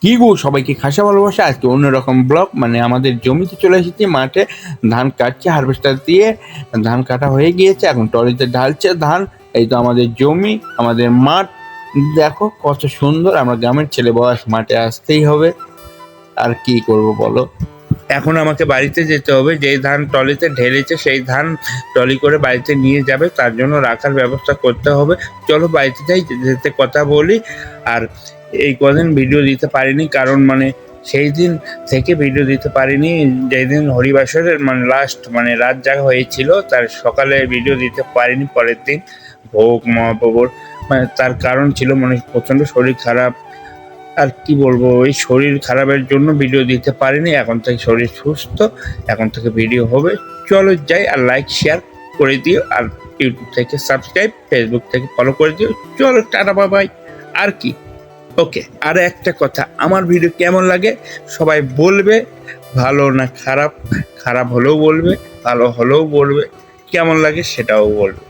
কি গো, সবাইকে খাসা ভালোবাসা। আজকে অন্যরকম ব্লগ, মানে আমাদের জমিতে চলে এসেছি, মাঠে ধান কাটছে হারভেস্টার দিয়ে। ধান কাটা হয়ে গিয়েছে, এখন ট্রলিতে ঢালছে ধান। এই তো আমাদের জমি, আমাদের মাঠ, দেখো কত সুন্দর। আমরা গ্রামের ছেলে, বয়স মাঠে আসতেই হবে, আর কি করব বলো। এখন আমাকে বাড়িতে যেতে হবে, যেই ধান ট্রলিতে ঢেলেছে সেই ধান ট্রলি করে বাড়িতে নিয়ে যাবে, তার জন্য রাখার ব্যবস্থা করতে হবে। চলো বাড়িতে যাই, যেতে কথা বলি। আর এই কদিন ভিডিও দিতে পারিনি, কারণ মানে সেই দিন থেকে ভিডিও দিতে পারিনি, যেই দিন হরিবাসরের মানে লাস্ট মানে রাত জাগা হয়েছিল, তার সকালে ভিডিও দিতে পারিনি। পরের দিন ভোগ মহাপ্রভুর, মানে তার কারণ ছিল মানে প্রচণ্ড শরীর খারাপ। আর কি বলবো, ওই শরীর খারাপের জন্য ভিডিও দিতে পারিনি। এখন থেকে শরীর সুস্থ, এখন থেকে ভিডিও হবে। চলো যাই, আর লাইক শেয়ার করে দিও, আর ইউটিউব থেকে সাবস্ক্রাইব, ফেসবুক থেকে ফলো করে দিও। চলো টাটা বাই বাই। আর কি, ওকে। আর একটা কথা, আমার ভিডিও কেমন লাগে সবাই বলবে, ভালো না খারাপ, খারাপ হলেও বলবে, ভালো হলেও বলবে, কেমন লাগে সেটাও বলবে।